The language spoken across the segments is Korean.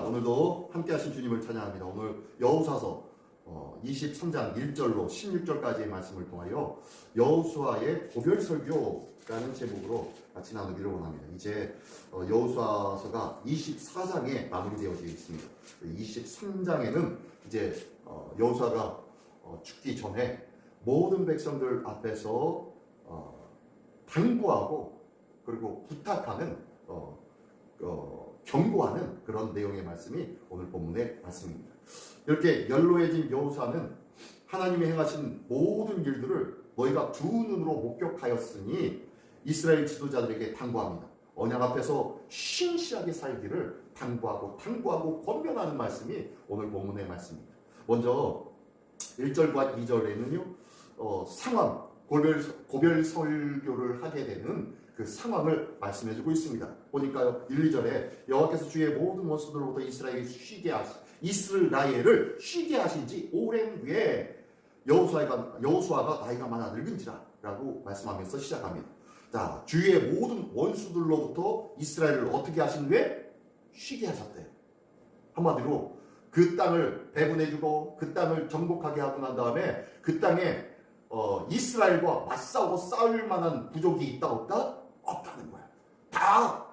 오늘도 함께 하신 주님을 찬양합니다. 오늘 여호수아서 23장 1절로 16절까지의 말씀을 통하여 여호수아의 고별설교라는 제목으로 같이 나누기를 원합니다. 이제 여호수아서가 24장에 마무리되어져 있습니다. 23장에는 이제 여호수아가 죽기 전에 모든 백성들 앞에서 당부하고 그리고 부탁하는 경고하는 그런 내용의 말씀이 오늘 본문의 말씀입니다. 이렇게 연로해진 여호수아는 하나님이 행하신 모든 일들을 너희가 두 눈으로 목격하였으니 이스라엘 지도자들에게 당부합니다. 언약 앞에서 신실하게 살기를 당부하고 권면하는 말씀이 오늘 본문의 말씀입니다. 먼저 1절과 2절에는요 상황, 고별 설교를 하게 되는 그 상황을 말씀해주고 있습니다. 보니까요 1, 2절에 여호와께서 주의 모든 원수들로부터 이스라엘을 쉬게 하신 지 오랜 후에 여호수아가 나이가 많아 늙은지라 라고 말씀하면서 시작합니다. 자, 주의 모든 원수들로부터 이스라엘을 어떻게 하신 후에 쉬게 하셨대요. 한마디로 그 땅을 배분해주고 그 땅을 정복하게 하고 난 다음에 그 땅에 이스라엘과 맞싸우고 싸울 만한 부족이 있다 없다? 없다는 거야. 다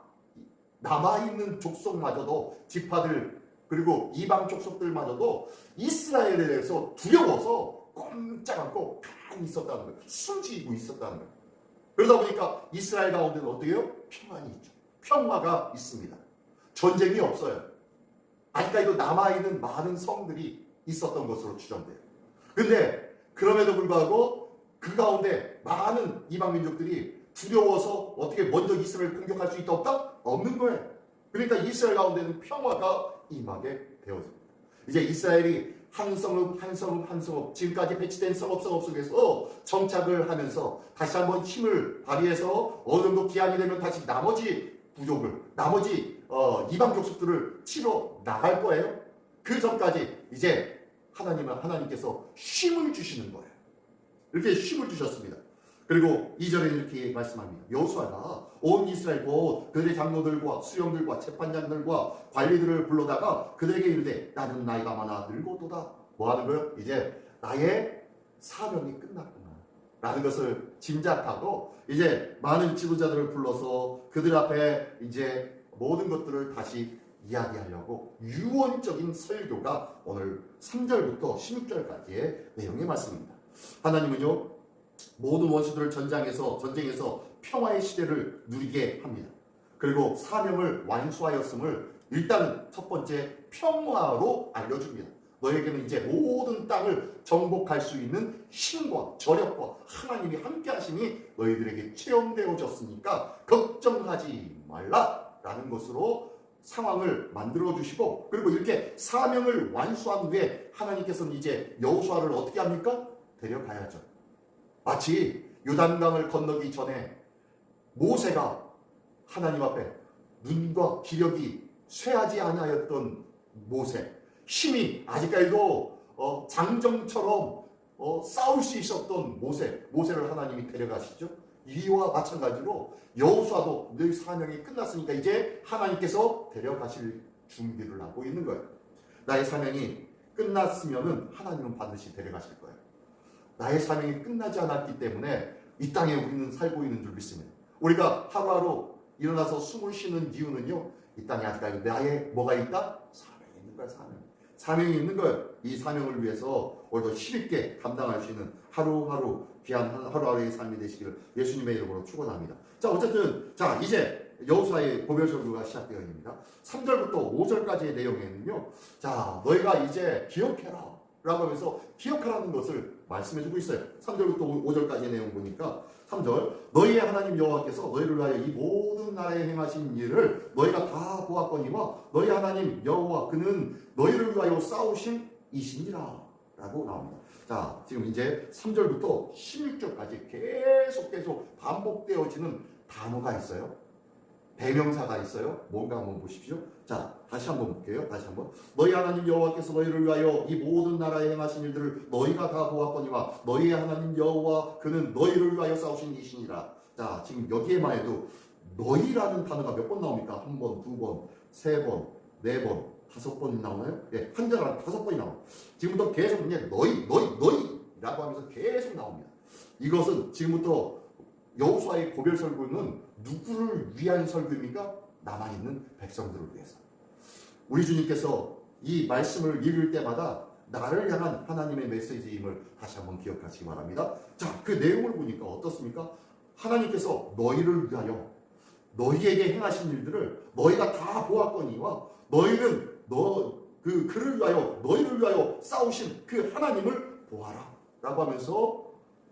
남아있는 족속마저도 지파들 그리고 이방 족속들마저도 이스라엘에 대해서 두려워서 꼼짝 않고 가만히 있었다는 거예요. 숨지고 있었다는 거예요. 그러다 보니까 이스라엘 가운데는 어떻게 해요? 평안이 있죠. 평화가 있습니다. 전쟁이 없어요. 아직까지도 남아있는 많은 성들이 있었던 것으로 추정돼요. 근데 그럼에도 불구하고 그 가운데 많은 이방 민족들이 두려워서 어떻게 먼저 이스라엘을 공격할 수 있다 없다? 없는 거예요. 그러니까 이스라엘 가운데는 평화가 임하게 되어집니다. 이제 이스라엘이 한 성읍 지금까지 배치된 성읍 속에서 정착을 하면서 다시 한번 힘을 발휘해서 어느 정도 기한이 되면 다시 나머지 부족을 이방 족속들을 치러 나갈 거예요. 그 전까지 이제 하나님께서 쉼을 주시는 거예요. 이렇게 쉼을 주셨습니다. 그리고 2절에 이렇게 말씀합니다. 여호수아가 온 이스라엘 곧 그들의 장로들과 수령들과 재판장들과 관리들을 불러다가 그들에게 이르되 나는 나이가 많아 늙었도다. 뭐 하는 거예요? 이제 나의 사명이 끝났구나 라는 것을 짐작하고 이제 많은 지도자들을 불러서 그들 앞에 이제 모든 것들을 다시 이야기하려고 유언적인 설교가 오늘 3절부터 16절까지의 내용의 말씀입니다. 하나님은요 모든 원수들을 전쟁에서 평화의 시대를 누리게 합니다. 그리고 사명을 완수하였음을 일단은 첫 번째 평화로 알려줍니다. 너에게는 이제 모든 땅을 정복할 수 있는 힘과 저력과 하나님이 함께 하심이 너희들에게 체험되어졌으니까 걱정하지 말라라는 것으로 상황을 만들어주시고 그리고 이렇게 사명을 완수한 후에 하나님께서는 이제 여호수아를 어떻게 합니까? 데려가야죠. 마치 요단강을 건너기 전에 모세가 하나님 앞에 눈과 기력이 쇠하지 아니하였던 모세, 힘이 아직까지도 장정처럼 싸울 수 있었던 모세를 하나님이 데려가시죠. 이와 마찬가지로 여호수아도 너희 사명이 끝났으니까 이제 하나님께서 데려가실 준비를 하고 있는 거예요. 나의 사명이 끝났으면은 하나님은 반드시 데려가실 거예요. 나의 사명이 끝나지 않았기 때문에 이 땅에 우리는 살고 있는 줄 믿습니다. 우리가 하루하루 일어나서 숨을 쉬는 이유는요. 이 땅에 아직까지 나의 뭐가 있다? 사명이 있는 거야. 사명이 있는 거예요. 이 사명을 위해서 오늘도 힘있게 감당할 수 있는 하루하루 귀한 하루하루의 삶이 되시기를 예수님의 이름으로 축원합니다. 자 어쨌든 이제 여호수아의 고별설교가 시작되어집니다. 3절부터 5절까지의 내용에는요. 자 너희가 이제 기억해라 라고 하면서 기억하라는 것을 말씀해주고 있어요. 3절부터 5절까지의 내용 보니까 3절 너희의 하나님 여호와께서 너희를 위하여 이 모든 나라에 행하신 일을 너희가 다 보았거니와 너희 하나님 여호와 그는 너희를 위하여 싸우신 이시니라 라고 나옵니다. 자 지금 이제 3절부터 16절까지 계속 반복되어지는 단어가 있어요. 대명사가 있어요. 뭔가 한번 보십시오. 자, 다시 한번 볼게요. 다시 한번. 너희 하나님 여호와께서 너희를 위하여 이 모든 나라에 행하신 일들을 너희가 다 보았거니와 너희의 하나님 여호와 그는 너희를 위하여 싸우신 이시니라. 자, 지금 여기에만 해도 너희라는 단어가 몇 번 나옵니까? 한 번, 두 번, 세 번, 네 번, 5번 나오나요? 예, 한 절 안에 5번이 나와요. 지금부터 계속 그냥 너희라고 하면서 계속 나옵니다. 이것은 지금부터 여호수아의 고별 설교는 누구를 위한 설교입니까? 남아있는 백성들을 위해서. 우리 주님께서 이 말씀을 읽을 때마다 나를 향한 하나님의 메시지임을 다시 한번 기억하시기 바랍니다. 자, 그 내용을 보니까 어떻습니까? 하나님께서 너희를 위하여 너희에게 행하신 일들을 너희가 다 보았거니와 너희는 그를 위하여 너희를 위하여 싸우신 그 하나님을 보아라 라고 하면서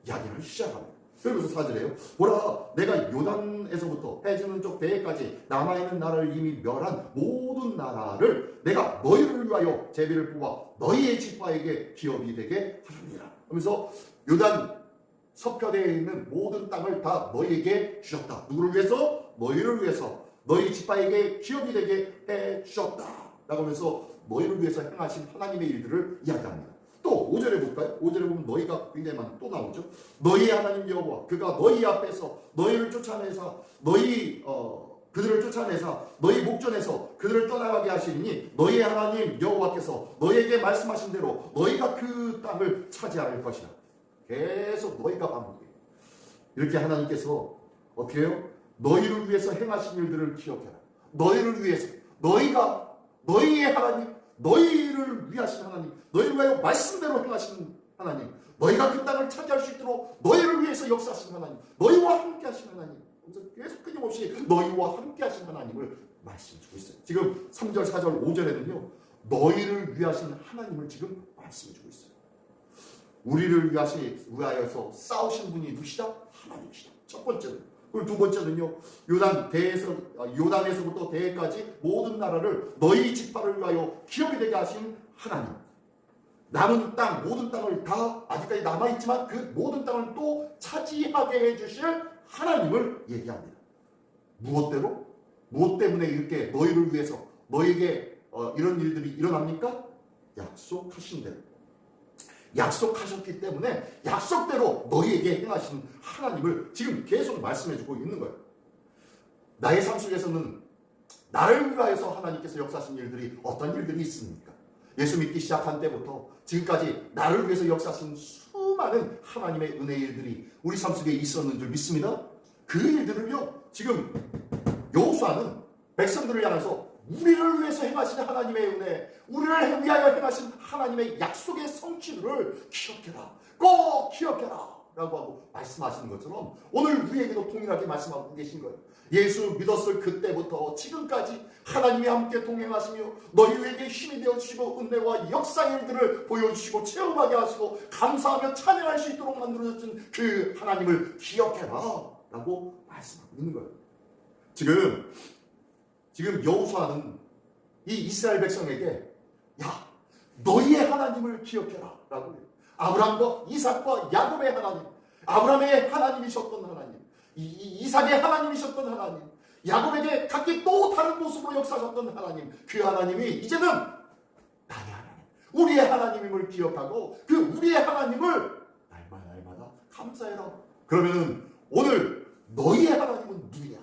이야기를 시작합니다. 그러면서 4절에요. 보라, 내가 요단에서부터 해지는 쪽 배에까지 남아있는 나라를 이미 멸한 모든 나라를 내가 너희를 위하여 제비를 뽑아 너희의 지파에게 기업이 되게 하느니라 하면서 요단 서편에 있는 모든 땅을 다 너희에게 주셨다. 누구를 위해서? 너희를 위해서. 너희 지파에게 기업이 되게 해 주셨다 라고 하면서 너희를 위해서 행하신 하나님의 일들을 이야기합니다. 또 5절에 볼까요? 5절에 보면 너희가 굉장히 많이 또 나오죠. 너희의 하나님 여호와 그가 너희 앞에서 너희를 쫓아내사 그들을 쫓아내사 너희 목전에서 그들을 떠나가게 하시니 너희의 하나님 여호와께서 너희에게 말씀하신 대로 너희가 그 땅을 차지할 것이라. 계속 너희가 반복해요. 이렇게 하나님께서 어떻게 해요? 너희를 위해서 행하신 일들을 기억해라. 너희를 위해서 너희가 너희의 하나님 너희를 위하신 하나님 너희를 위하여 말씀대로 행하신 하나님 너희가 그 땅을 차지할 수 있도록 너희를 위해서 역사하신 하나님 너희와 함께 하신 하나님 계속 끊임없이 너희와 함께 하신 하나님을 말씀해주고 있어요. 지금 3절 4절 5절에는요 너희를 위하신 하나님을 지금 말씀해주고 있어요. 우리를 위하여서 싸우신 분이 누구시다? 하나님이시다. 첫 번째는. 그리고 두 번째는요, 요단에서부터 대해까지 모든 나라를 너희 지파를 위하여 기업이 되게 하신 하나님. 남은 땅, 모든 땅을 다 아직까지 남아있지만 그 모든 땅을 또 차지하게 해주실 하나님을 얘기합니다. 무엇대로? 무엇 때문에 이렇게 너희를 위해서 너희에게 이런 일들이 일어납니까? 약속하신 대로. 약속하셨기 때문에 약속대로 너희에게 행하신 하나님을 지금 계속 말씀해주고 있는 거예요. 나의 삶 속에서는 나를 위하여서 하나님께서 역사하신 일들이 어떤 일들이 있습니까? 예수 믿기 시작한 때부터 지금까지 나를 위해서 역사하신 수많은 하나님의 은혜의 일들이 우리 삶 속에 있었는 줄 믿습니다. 그 일들을요 지금 여호수아는 백성들을 향해서 우리를 위해서 행하신 하나님의 은혜, 우리를 위하여 행하신 하나님의 약속의 성취를 기억해라. 꼭 기억해라. 라고 하고 말씀하시는 것처럼 오늘 우리에게도 동일하게 말씀하고 계신 거예요. 예수 믿었을 그때부터 지금까지 하나님이 함께 동행하시며 너희에게 힘이 되어주시고 은혜와 역사의 일들을 보여주시고 체험하게 하시고 감사하며 찬양할 수 있도록 만들어주신 그 하나님을 기억해라. 라고 말씀하고 있는 거예요. 지금 여호수아는 이 이스라엘 백성에게 야 너희의 하나님을 기억해라 라고 해요. 아브라함과 이삭과 야곱의 하나님, 아브라함의 하나님이셨던 하나님, 이삭의 하나님이셨던 하나님, 야곱에게 각기 또 다른 모습으로 역사하셨던 하나님, 그 하나님이 이제는 나의 하나님, 우리의 하나님임을 기억하고 그 우리의 하나님을 날마다 감사해라. 그러면은 오늘 너희의 하나님은 누구냐?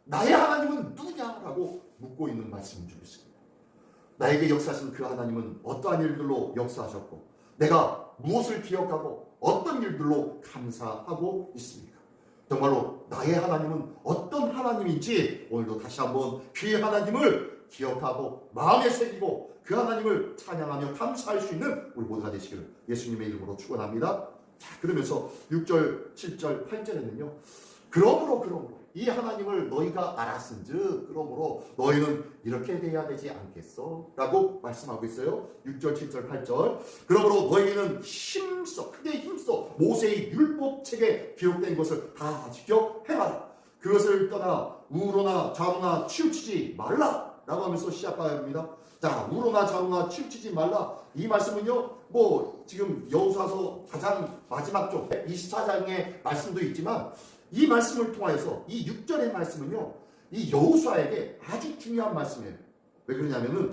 나의 하나님은 누구냐라고 묻고 있는 말씀인 줄 믿습니다. 나에게 역사하신 그 하나님은 어떠한 일들로 역사하셨고 내가 무엇을 기억하고 어떤 일들로 감사하고 있습니까? 정말로 나의 하나님은 어떤 하나님인지 오늘도 다시 한번 그 하나님을 기억하고 마음에 새기고 그 하나님을 찬양하며 감사할 수 있는 우리 모두가 되시기를 예수님의 이름으로 축원합니다. 자, 그러면서 6절, 7절, 8절에는요. 그러므로 이 하나님을 너희가 알았은즉 그러므로 너희는 이렇게 돼야 되지 않겠어? 라고 말씀하고 있어요. 6절, 7절, 8절. 그러므로 너희는 크게 힘써 모세의 율법책에 기록된 것을 다 지켜 행하라. 그것을 떠나 우로나 좌로나 치우치지 말라. 라고 하면서 시작합니다. 자, 우로나 좌로나 치우치지 말라. 이 말씀은요, 지금 여호수아서 가장 마지막 쪽 24장의 말씀도 있지만 이 말씀을 통하여서 이 6절의 말씀은요, 이 여호수아에게 아주 중요한 말씀이에요. 왜 그러냐면은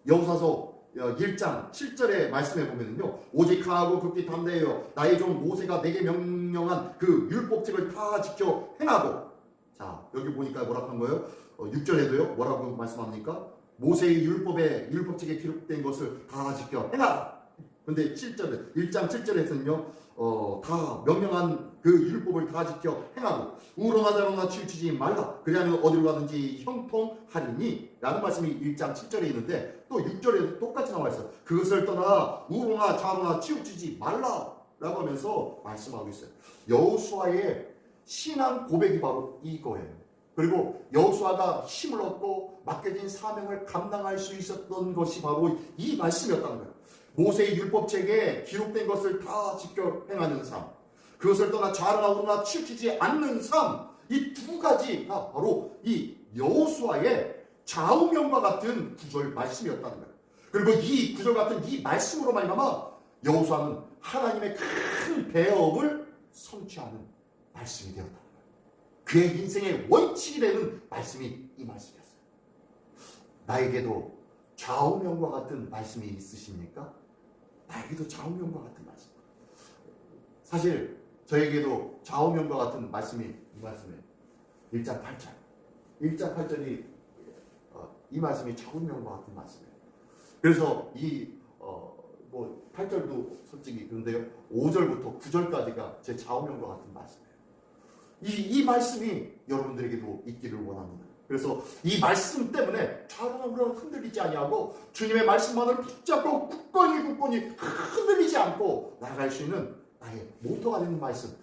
여호수아서 1장 7절의 말씀에 보면은요, 오직 강하고 극히 담대하여 나의 종 모세가 내게 명령한 그 율법책을 다 지켜 행하고. 자, 여기 보니까 뭐라고 한 거예요? 6절에도요, 뭐라고 말씀합니까? 모세의 율법책에 기록된 것을 다 지켜 행하라. 근데 1장 7절에서는요, 다 명령한 그 율법을 다 지켜 행하고 우로나 자로나 치우치지 말라. 그리하면 어디로 가든지 형통하리니 라는 말씀이 1장 7절에 있는데 또 6절에도 똑같이 나와 있어요. 그것을 떠나 우로나 자로나 치우치지 말라 라고 하면서 말씀하고 있어요. 여호수아의 신앙 고백이 바로 이거예요. 그리고 여호수아가 힘을 얻고 맡겨진 사명을 감당할 수 있었던 것이 바로 이 말씀이었다는 거예요. 모세의 율법책에 기록된 것을 다 지켜 행하는 삶, 그것을 떠나 좌로나 우로나 치우치지 않는 삶, 이 두 가지가 바로 이 여호수아의 좌우명과 같은 구절 말씀이었다는 거예요. 그리고 이 구절 같은 이 말씀으로 말미암아 여호수아는 하나님의 큰 배엄을 성취하는 말씀이 되었다. 그의 인생의 원칙이 되는 말씀이 이 말씀이었어요. 나에게도 좌우명과 같은 말씀이 있으십니까? 나에게도 좌우명과 같은 말씀. 사실 저에게도 좌우명과 같은 말씀이 이 말씀이에요. 1장 8절. 1장 8절이 이 말씀이 좌우명과 같은 말씀이에요. 그래서 이 8절도 솔직히 그런데요. 5절부터 9절까지가 제 좌우명과 같은 말씀이에요. 이 말씀이 여러분들에게도 있기를 원합니다. 그래서 이 말씀 때문에 좌우나 우로나 흔들리지 아니하고 주님의 말씀만을 붙잡고 굳건히 흔들리지 않고 나아갈 수 있는 나의 모토가 되는 말씀,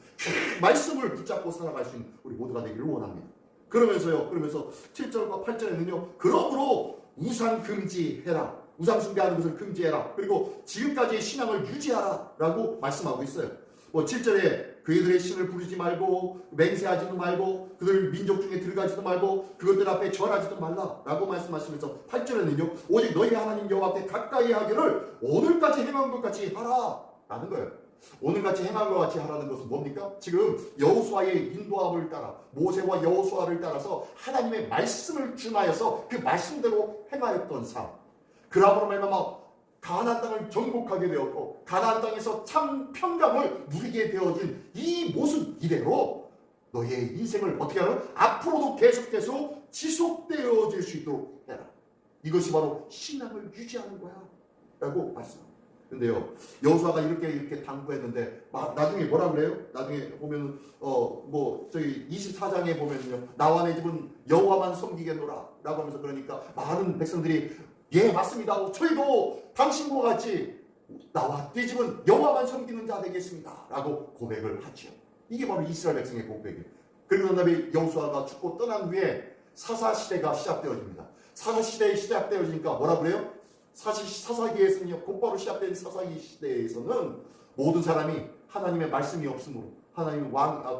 말씀을 붙잡고 살아갈 수 있는 우리 모두가 되기를 원합니다. 그러면서 7절과 8절에는요. 그러므로 우상 금지해라. 우상 숭배하는 것을 금지해라. 그리고 지금까지의 신앙을 유지하라 라고 말씀하고 있어요. 7절에 그들의 신을 부르지 말고 맹세하지도 말고 그들 민족 중에 들어가지도 말고 그것들 앞에 절하지도 말라 라고 말씀하시면서 8절에는요. 오직 너희 하나님 여호와 앞에 가까이 하기를 오늘까지 행한 것 같이 하라 라는 거예요. 오늘같이 행한 것 같이 하라는 것은 뭡니까? 지금 여호수아의 인도함을 따라 모세와 여호수아를 따라서 하나님의 말씀을 준하여서 그 말씀대로 행하였던 삶, 그러므로 말미암아 가나안 땅을 정복하게 되었고 가나안 땅에서 참 평강을 누리게 되어진 이 모습 이대로 너희의 인생을 어떻게 하는? 앞으로도 계속해서 지속되어질 수 있도록 해라. 이것이 바로 신앙을 유지하는 거야 라고 말씀합니다. 근데요, 여호수아가 이렇게 당부했는데 나중에 뭐라 그래요? 나중에 보면 저희 24장에 보면요, 나와 내 집은 여호와만 섬기겠노라 라고 하면서, 그러니까 많은 백성들이 예 맞습니다, 저희도 당신과 같이 나와 내 집은 여호와만 섬기는 자 되겠습니다 라고 고백을 하죠. 이게 바로 이스라엘 백성의 고백이에요. 그리고 난 다음에 여호수아가 죽고 떠난 후에 사사시대가 시작되어집니다. 사사시대에 시작되어지니까 뭐라 그래요? 사사기에서는요, 곧바로 시작된 사사기 시대에서는 모든 사람이 하나님의 말씀이 없으므로, 하나님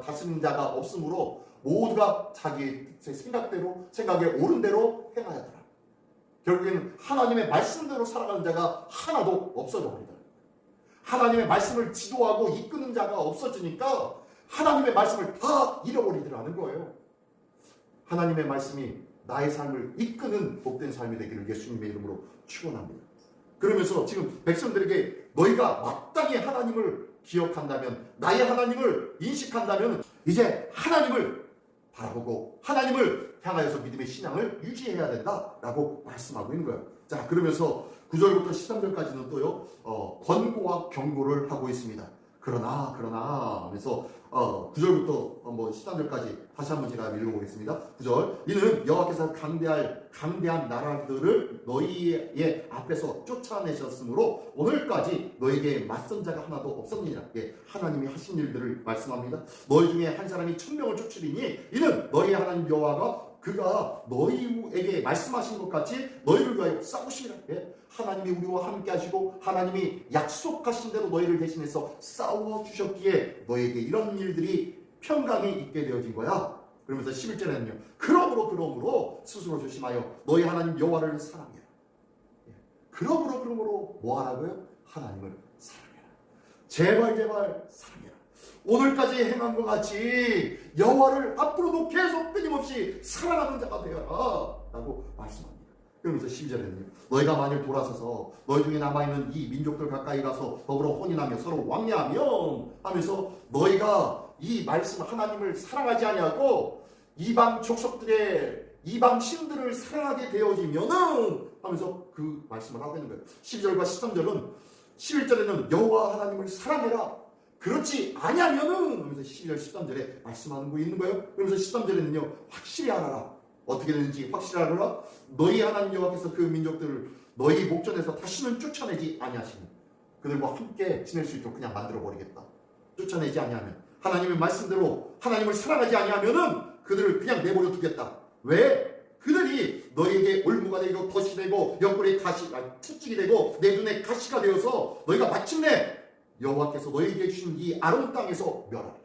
다스리는 자가 없으므로 모두가 자기의 생각에 옳은 대로 행하였더라. 결국에는 하나님의 말씀대로 살아가는 자가 하나도 없어져 버리더라. 하나님의 말씀을 지도하고 이끄는 자가 없어지니까 하나님의 말씀을 다 잃어버리더라는 거예요. 하나님의 말씀이 나의 삶을 이끄는 복된 삶이 되기를 예수님의 이름으로 축원합니다. 그러면서 지금 백성들에게 너희가 마땅히 하나님을 기억한다면, 나의 하나님을 인식한다면 이제 하나님을 바라보고 하나님을 향하여서 믿음의 신앙을 유지해야 된다라고 말씀하고 있는 거예요. 자, 그러면서 9절부터 13절까지는 또요, 권고와 경고를 하고 있습니다. 그러나 하면서 9절부터 13절까지 다시 한번 제가 읽어보겠습니다. 9절, 이는 여호와께서 강대한 나라들을 너희의 앞에서 쫓아내셨으므로 오늘까지 너희에게 맞선 자가 하나도 없었느니라. 예, 하나님이 하신 일들을 말씀합니다. 너희 중에 한 사람이 1000명을 쫓으리니 이는 너희의 하나님 여호와가 그가 너희에게 말씀하신 것 같이 너희를 위하여 싸우시리라. 예? 하나님이 우리와 함께 하시고 하나님이 약속하신 대로 너희를 대신해서 싸워주셨기에 너희에게 이런 일들이 평강이 있게 되어진 거야. 그러면서 11절에는요, 그러므로 스스로 조심하여 너희 하나님 여호와를 사랑해라. 예. 그러므로 뭐 하라고요? 하나님을 사랑해라. 제발 사랑해라. 오늘까지 행한 것 같이 여호와를 앞으로도 계속 끊임없이 사랑하는 자가 되어라 라고 말씀합니다. 그러면서 12절에는요, 너희가 만일 돌아서서 너희 중에 남아있는 이 민족들 가까이 가서 더불어 혼인하며 서로 왕래하며 하면서 너희가 이 말씀 하나님을 사랑하지 아니하고 이방 족속들의 이방 신들을 사랑하게 되어지면은 하면서 그 말씀을 하고 있는 거예요. 12절과 13절은 11절에는 여호와 하나님을 사랑해라. 그렇지 아니하면은 하면서 12절 13절에 말씀하는 거 있는 거예요. 그러면서 13절에는요 확실히 알아라. 어떻게 되는지 확실히 알아라. 너희 하나님 여호와께서 그 민족들을 너희 목전에서 다시는 쫓아내지 아니하시니 그들과 함께 지낼 수 있도록 그냥 만들어 버리겠다. 쫓아내지 아니하면 하나님의 말씀대로 하나님을 사랑하지 아니하면은 그들을 그냥 내버려 두겠다. 왜? 그들이 너희에게 올무가 되고 덫이 되고 옆구리에 채찍이 되고 내 눈에 가시가 되어서 너희가 마침내 여호와께서 너희에게 주신 이 아름 땅에서 멸하리라.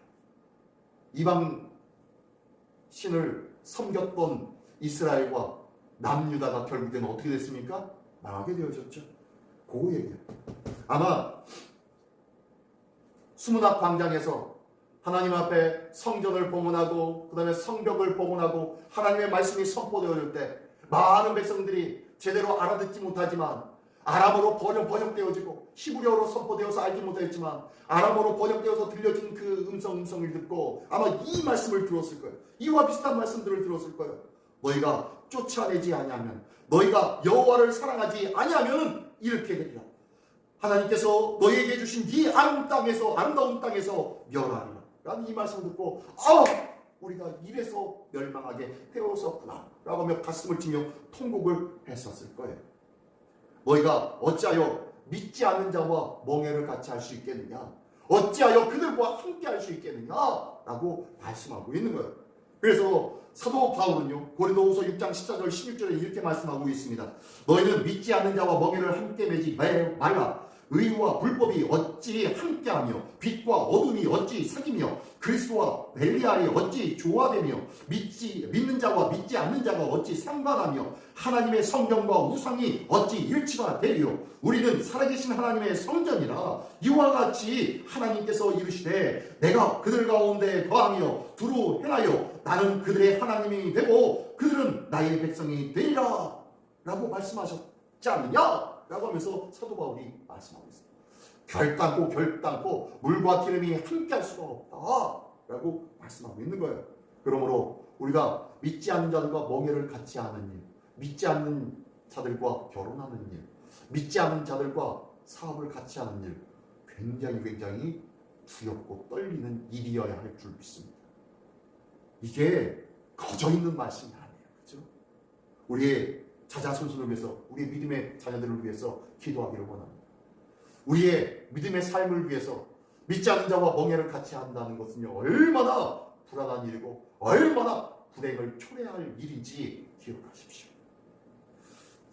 이방 신을 섬겼던 이스라엘과 남유다가 결국에는 어떻게 됐습니까? 망하게 되어졌죠. 그 얘기예요. 아마 수문학 광장에서 하나님 앞에 성전을 봉헌하고 그 다음에 성벽을 봉헌하고 하나님의 말씀이 선포되어질 때 많은 백성들이 제대로 알아듣지 못하지만 아람어로 번역되어지고 히브리어로 선포되어서 알지 못했지만 아람어로 번역되어서 들려진 그 음성을 듣고 아마 이 말씀을 들었을 거예요. 이와 비슷한 말씀들을 들었을 거예요. 너희가 쫓아내지 아니하면 너희가 여호와를 사랑하지 아니하면 이렇게 되리라. 하나님께서 너희에게 주신 이 아름다운 땅에서 멸하리라. 라는 이 말씀 듣고 우리가 이래서 멸망하게 되었었구나 라고 하며 가슴을 치며 통곡을 했었을 거예요. 너희가 어찌하여 믿지 않는 자와 멍에를 같이 할 수 있겠느냐, 어찌하여 그들과 함께 할 수 있겠느냐 라고 말씀하고 있는 거예요. 그래서 사도 바울은요 고린도후서 6장 14절 16절에 이렇게 말씀하고 있습니다. 너희는 믿지 않는 자와 멍에를 함께 매지 말라. 의와 불법이 어찌 함께하며 빛과 어둠이 어찌 사귀며 그리스도와 벨리알이 어찌 조화되며 믿는 자와 믿지 않는 자가 어찌 상관하며 하나님의 성경과 우상이 어찌 일치가 되리요. 우리는 살아계신 하나님의 성전이라. 이와 같이 하나님께서 이르시되 내가 그들 가운데 거하며 두루 행하여 나는 그들의 하나님이 되고 그들은 나의 백성이 되리라 라고 말씀하셨지 않느냐 라고 하면서 사도 바울이 말씀하고 있습니다. 결단코 물과 기름이 함께 할 수가 없다 라고 말씀하고 있는 거예요. 그러므로 우리가 믿지 않는 자들과 멍에를 같이 하는 일, 믿지 않는 자들과 결혼하는 일, 믿지 않는 자들과 사업을 같이 하는 일, 굉장히 두렵고 떨리는 일이어야 할 줄 믿습니다. 이게 거저 있는 말씀이 아니에요. 그렇죠? 우리의 자자손손을 위해서, 우리의 믿음의 자녀들을 위해서 기도하기를 원합니다. 우리의 믿음의 삶을 위해서 믿지 않는 자와 멍에를 같이 한다는 것은요 얼마나 불안한 일이고 얼마나 불행을 초래할 일인지 기억하십시오.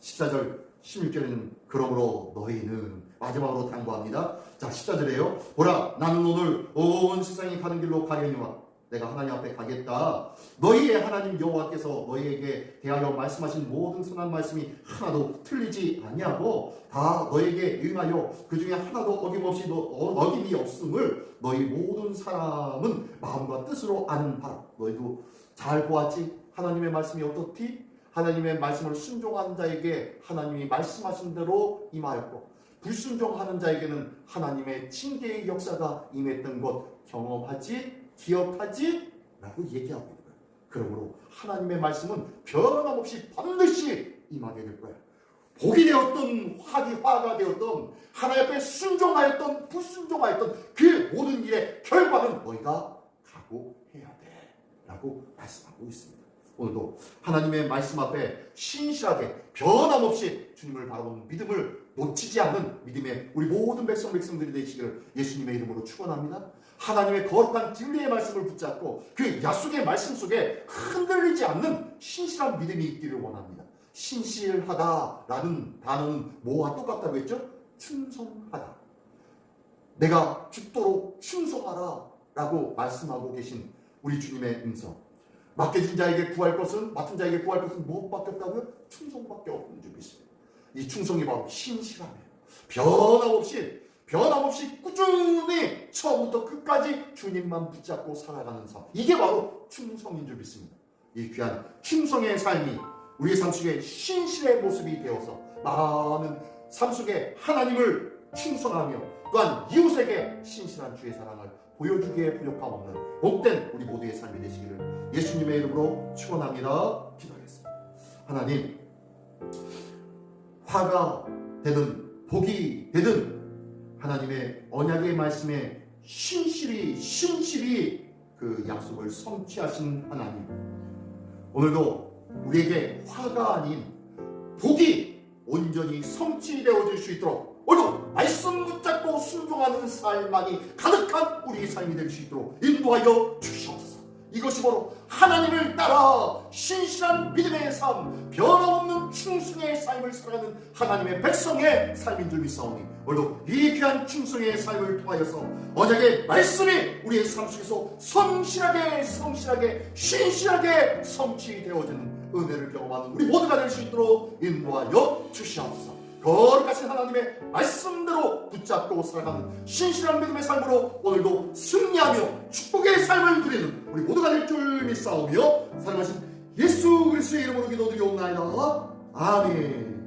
14절 16절에는 그러므로 너희는 마지막으로 당부합니다. 자 14절에요. 보라 나는 오늘 온 세상이 가는 길로 가려니와 내가 하나님 앞에 가겠다. 너희의 하나님 여호와께서 너희에게 대하여 말씀하신 모든 선한 말씀이 하나도 틀리지 아니하고 다 너희에게 응하여 그 중에 하나도 어김없이 어김이 없음을 너희 모든 사람은 마음과 뜻으로 아는 바라. 너희도 잘 보았지? 하나님의 말씀이 어떻디? 하나님의 말씀을 순종하는 자에게 하나님이 말씀하신 대로 임하였고 불순종하는 자에게는 하나님의 징계의 역사가 임했던 것 경험하지 기억하지? 라고 얘기하고 있는 거예요. 그러므로 하나님의 말씀은 변함없이 반드시 임하게 될 거예요. 복이 되었던 화가 되었던 하나님 앞에 순종하였던 불순종하였던 그 모든 일의 결과는 너희가 각오해야 돼 라고 말씀하고 있습니다. 오늘도 하나님의 말씀 앞에 신실하게 변함없이 주님을 바라보는 믿음을 놓치지 않는 믿음의 우리 모든 백성들이 되시기를 예수님의 이름으로 축원합니다. 하나님의 거룩한 진리의 말씀을 붙잡고 그 약속의 말씀 속에 흔들리지 않는 신실한 믿음이 있기를 원합니다. 신실하다라는 단어는 뭐와 똑같다고 했죠? 충성하다. 내가 죽도록 충성하라 라고 말씀하고 계신 우리 주님의 음성. 맡겨진 자에게 구할 것은, 맡은 자에게 구할 것은 무엇밖에 없다고요? 충성밖에 없는 줄 믿습니다. 이 충성이 바로 신실함이에요. 변함없이 꾸준히 처음부터 끝까지 주님만 붙잡고 살아가는 삶. 이게 바로 충성인 줄 믿습니다. 이 귀한 충성의 삶이 우리의 삶 속에 신실의 모습이 되어서 많은 삶 속에 하나님을 충성하며 또한 이웃에게 신실한 주의 사랑을 보여주기에 부족함 없는 복된 우리 모두의 삶이 되시기를 예수님의 이름으로 축원합니다. 기도하겠습니다. 하나님, 화가 되든 복이 되든 하나님의 언약의 말씀에 신실히 그 약속을 성취하신 하나님, 오늘도 우리에게 화가 아닌 복이 온전히 성취되어질 수 있도록 오늘도 말씀 붙잡고 순종하는 삶만이 가득한 우리의 삶이 될 수 있도록 인도하여 주시옵소서. 이것이 바로 하나님을 따라 신실한 믿음의 삶, 변함없는 충성의 삶을 살아가는 하나님의 백성의 삶인 줄 믿사오니 오늘도 이 귀한 충성의 삶을 통하여서 언약의 말씀이 우리의 삶 속에서 성실하게 신실하게 성취되어지는 은혜를 경험하는 우리 모두가 될 수 있도록 인도하여 주시옵소서. 거룩하신 하나님의 말씀대로 붙잡고 살아가는 신실한 믿음의 삶으로 오늘도 승리하며 축복의 삶을 누리는 우리 모두가 될 줄 믿사오며 사랑하신 예수 그리스도의 이름으로 기도드리옵나이다. 아멘.